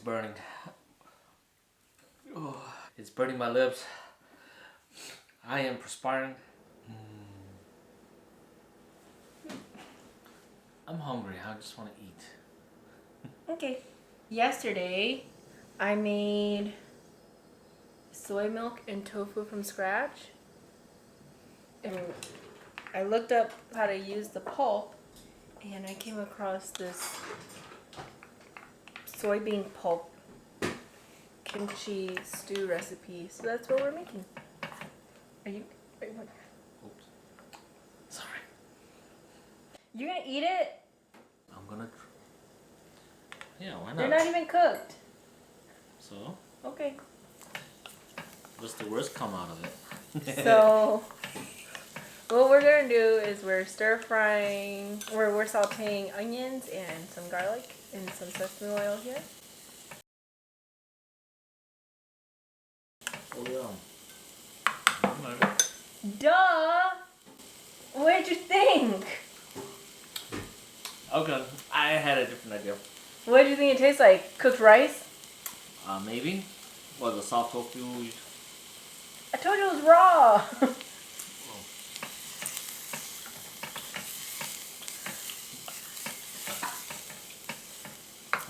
burning. Oh, it's burning my lips. I am perspiring. I'm hungry. I just want to eat. Okay. Yesterday, I made soy milk and tofu from scratch. And I looked up how to use the pulp, and I came across this Soy Bean Pulp kimchi stew recipe. So that's what we're making. Are you Oops. Sorry. You're gonna eat it? I'm gonna. Yeah, why not? They're not even cooked. So? Okay. What's the worst come out of it? So, what we're gonna do is we're stir frying, or we're sauteing onions and some garlic and some sesame oil here. Oh yeah. Okay. Duh! What did you think? Okay, I had a different idea. What did you think it tastes like? Cooked rice? Maybe. Or the soft tofu. I told you it was raw.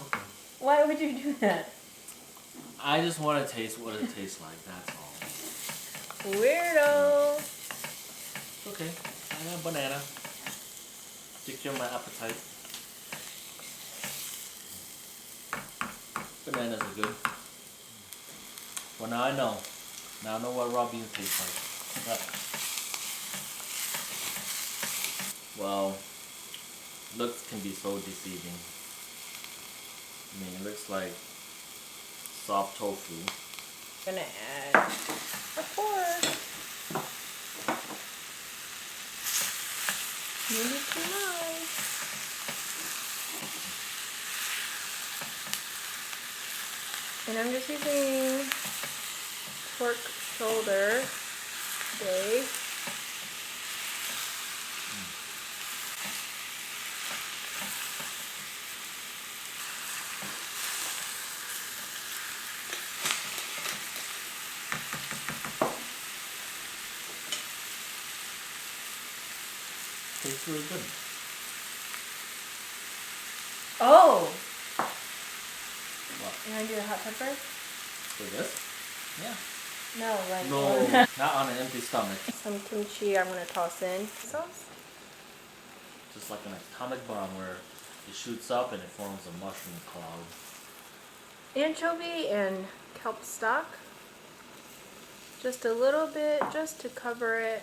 Okay. Why would you do that? I just want to taste what it tastes like, that's all. Weirdo. Okay, I got banana. To cure my appetite. Bananas are good. Well, now I know. Now I know what raw beans taste like. Well, looks can be so deceiving. I mean, it looks like soft tofu. Gonna add a pork. Maybe too much. And I'm just using pork shoulder today. Tastes really good. Oh! What? You wanna do the hot pepper? For this? Yeah. No, like No, not on an empty stomach. some kimchi I'm gonna toss in. Sauce? Just like an atomic bomb where it shoots up and it forms a mushroom cloud. Anchovy and kelp stock. Just a little bit, just to cover it.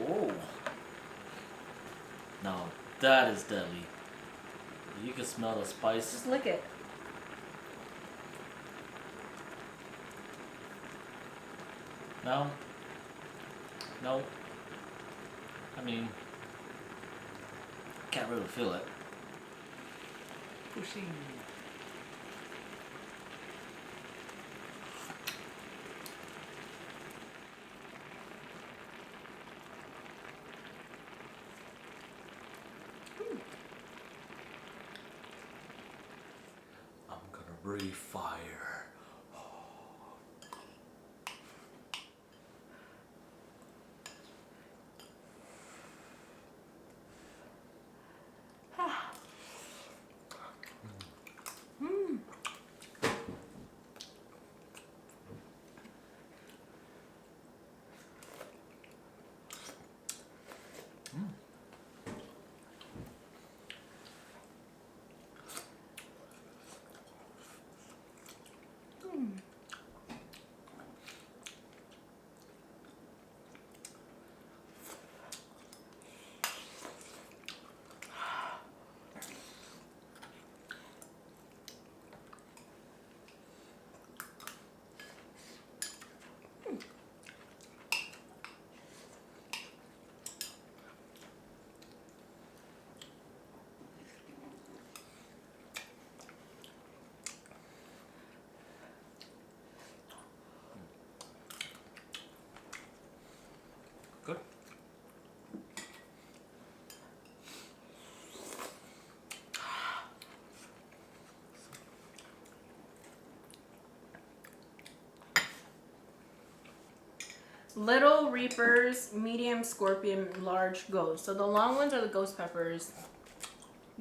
Oh. Now that is deadly. You can smell the spice. Just lick it. No. No. I mean, can't really feel it. Pushy. I'm gonna breathe fire. Little Reapers, medium Scorpion, large Ghost. So the long ones are the ghost peppers.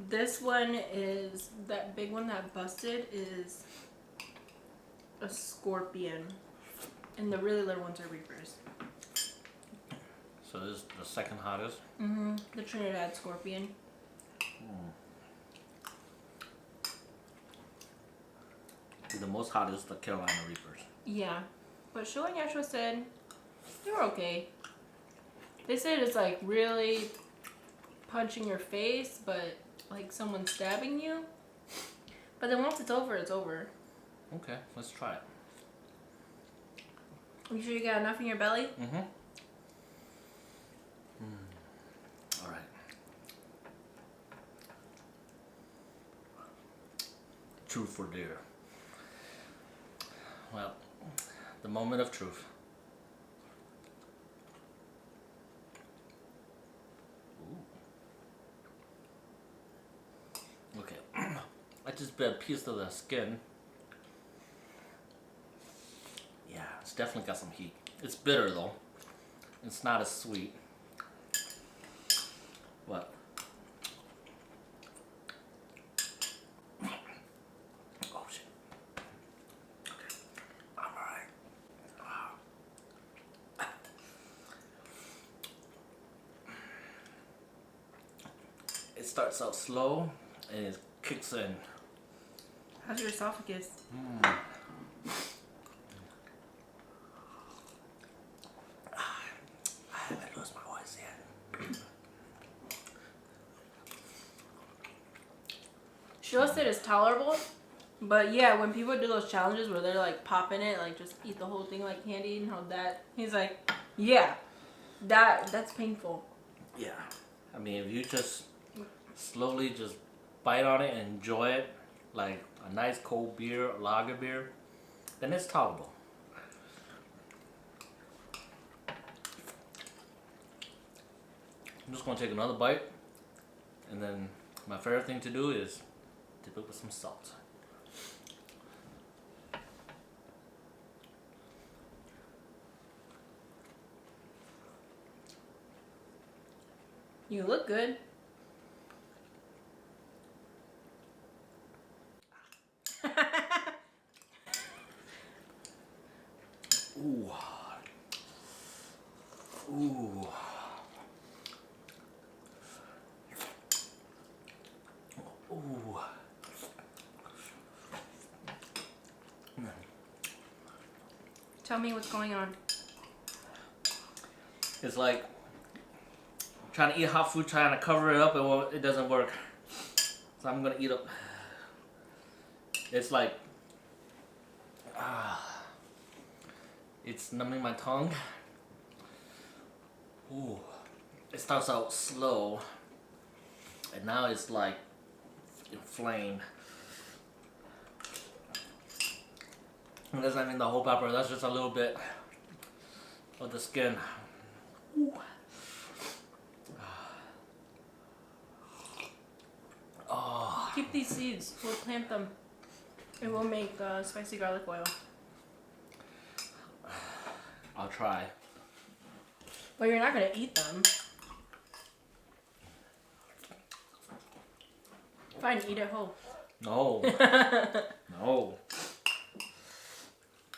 This one is, that big one that busted is a Scorpion. And the really little ones are Reapers. So this is the second hottest? Mm-hmm. The Trinidad Scorpion. The most hot is the Carolina Reapers. Yeah. But SHU and Yashua said they were okay. They said it's like really punching your face, but like someone stabbing you. But then once it's over, it's over. Okay, let's try it. You sure you got enough in your belly? Mm-hmm. All right. Truth or dare? Well, the moment of truth. Ooh. Okay. I just bit a piece of the skin. Yeah, it's definitely got some heat. It's bitter though. It's not as sweet. What? Oh shit. Okay. I'm alright. It starts out slow and it kicks in. How's your esophagus? I haven't lost my voice yet. SHU said it's tolerable, but yeah, when people do those challenges where they're like popping it, like just eat the whole thing like candy and how that, he's like, yeah, that's painful. Yeah. I mean, if you just slowly just bite on it and enjoy it, like a nice cold beer, a lager beer, then it's tolerable. I'm just gonna take another bite, and then my favorite thing to do is dip it with some salt. You look good. Ooh. Ooh. Ooh. Tell me what's going on. It's like trying to eat hot food, trying to cover it up, and it doesn't work. So I'm gonna eat up. It's like, it's numbing my tongue. Ooh, it starts out slow, and now it's like inflamed. And that's not even the whole pepper. That's just a little bit of the skin. Ooh. Oh. Keep these seeds. We'll plant them. And we'll make spicy garlic oil. I'll try. But you're not going to eat them. Fine, eat it whole. No. No.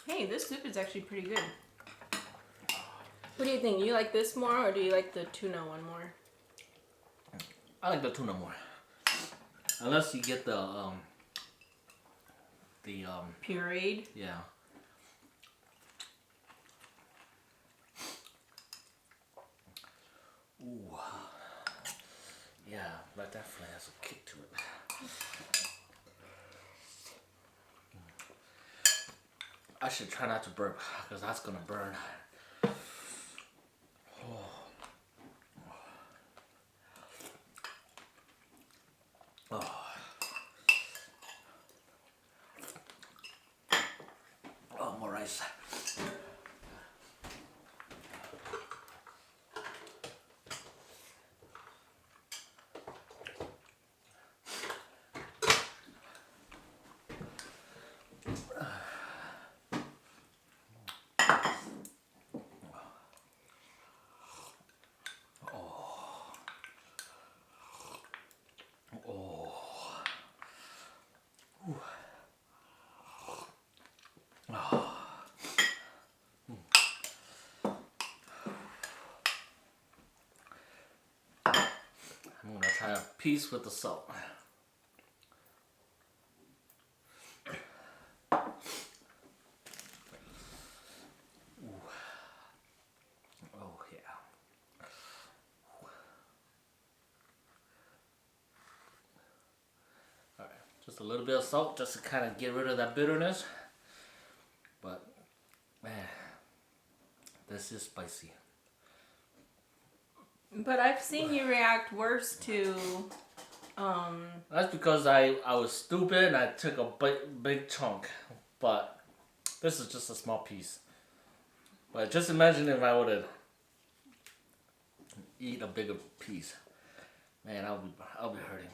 Hey, this soup is actually pretty good. What do you think? You like this more or do you like the tuna one more? I like the tuna more. Unless you get the pureed? Yeah. Ooh. Yeah, that definitely has a kick to it. I should try not to burp because that's gonna burn. Oh, more rice. piece with the salt. Oh yeah. Alright, just a little bit of salt just to kind of get rid of that bitterness. But man, this is spicy. But I've seen you react worse to That's because I was stupid and I took a big chunk. But this is just a small piece. But just imagine if I would have eat a bigger piece. Man, I'll be hurting.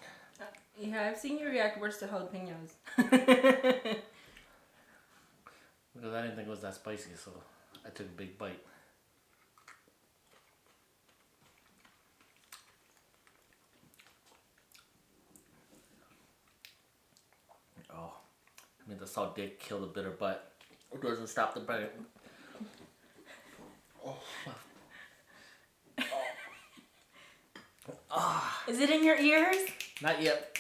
Yeah, I've seen you react worse to jalapenos. Because I didn't think it was that spicy, so I took a big bite. Oh, I mean the salt did kill the bitter, but it doesn't stop the bite. Oh. Oh. Is it in your ears? Not yet.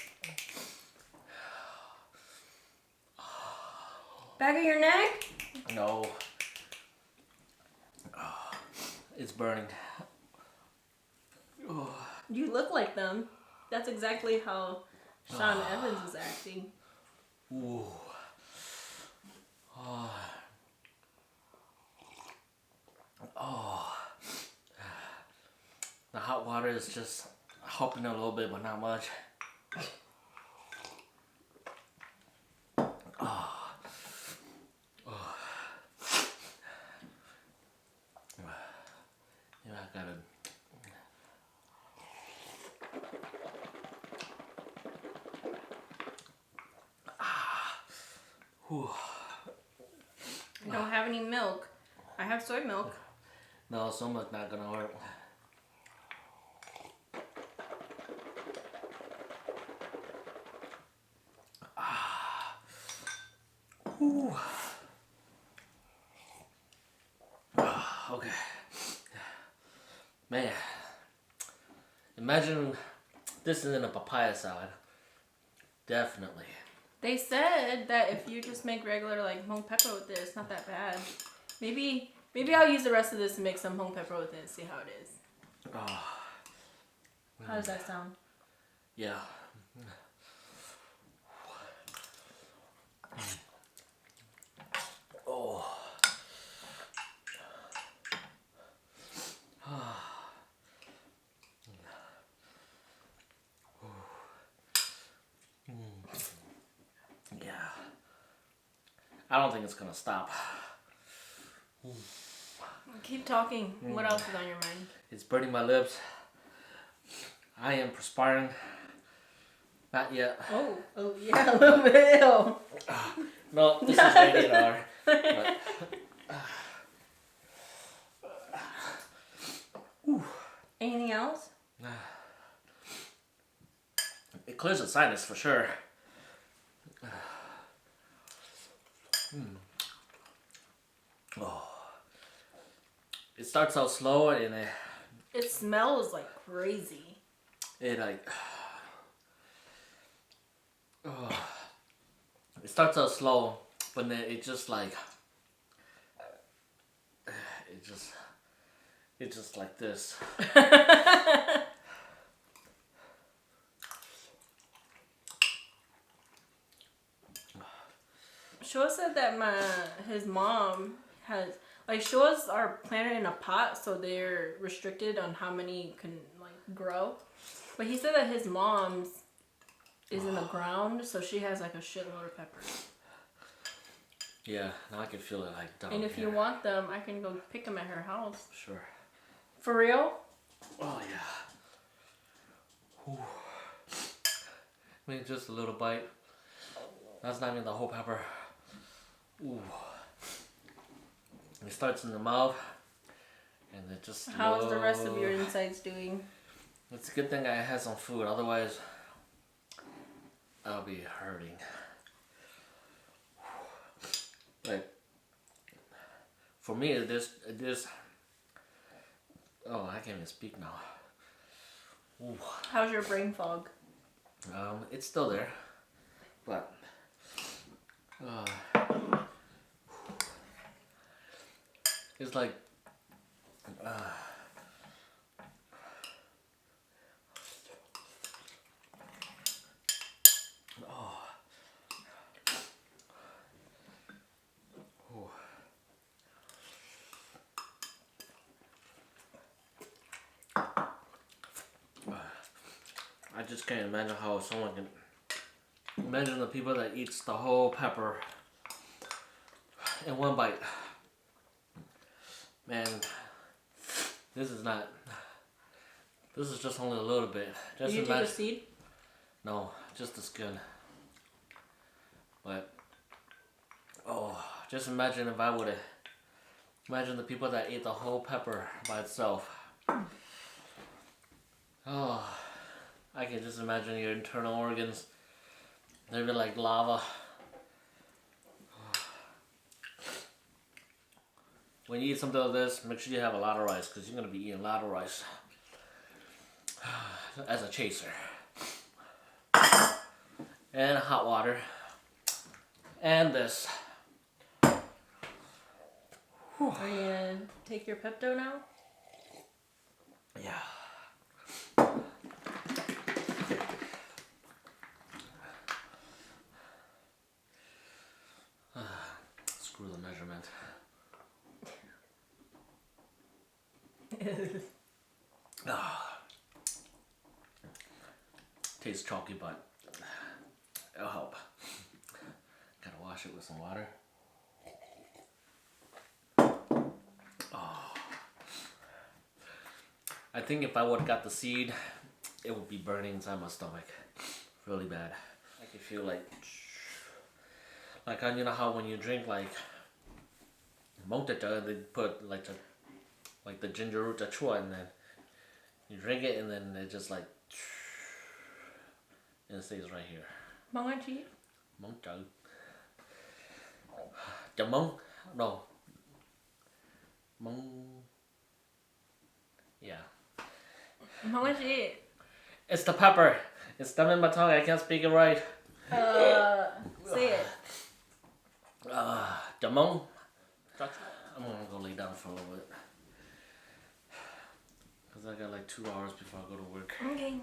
Back of your neck? No. Oh, it's burning. Oh. You look like them. That's exactly how Sean Evans is acting. Ooh. Oh. Oh. The hot water is just helping a little bit, but not much. Oh. Oh. Yeah, I gotta. Whew. I don't have any milk. I have soy milk. No, so much not gonna work. Whew. Okay. Man, imagine this is in a papaya salad. Definitely. They said that if you just make regular like Hmong pepper with it, it's not that bad. Maybe I'll use the rest of this to make some Hmong pepper with it and see how it is. Oh. How does that sound? Yeah. Oh. Yeah. I don't think it's gonna stop. Keep talking. What else is on your mind? It's burning my lips. I am perspiring. Not yet. Oh yeah, a little bit. Ew. No, this is rated R. But, Anything else? it clears the sinus for sure. Oh. It starts out slow and It smells like crazy. it like it starts out slow, but then it just like it's just like this. Shua said that his mom has like Shua's are planted in a pot, so they're restricted on how many can like grow. But he said that his mom's is in the ground, so she has like a shitload of peppers. Yeah, now I can feel it like down And if here. you want them, I can go pick them at her house. Sure. For real? Oh yeah. Whew. I mean, just a little bite. That's not even the whole pepper. Ooh. It starts in the mouth, and it just. How's the rest of your insides doing? It's a good thing I had some food, otherwise I'll be hurting. Like, for me, this. Oh, I can't even speak now. Ooh. How's your brain fog? It's still there, but it's like I just can't imagine how someone can imagine the people that eats the whole pepper in one bite. Man, this is not. This is just only a little bit. Just Did you take a seed? No, just the skin. But just imagine if I would have. Imagine the people that ate the whole pepper by itself. Oh, I can just imagine your internal organs. They'd be like lava. When you eat something like this, make sure you have a lot of rice, because you're going to be eating a lot of rice as a chaser. And hot water. And this. Are you going to take your Pepto now? Yeah. Screw the measurement. Tastes chalky, but it'll help. Gotta wash it with some water. I think if I would have got the seed, it would be burning inside my stomach. Really bad. I can feel like you know how when you drink like Bahn-Thou, they put like the ginger root chua, and then you drink it and then it just like and it stays right here. Bahn-Thou. Bahn-Thou. The Hmong? No. Hmong. Yeah. Bahn-Thou. It's the pepper. It's stuck in my tongue. I can't speak it right. Say it. The Hmong. I'm gonna go lay down for a little bit. Because I got like 2 hours before I go to work. Okay.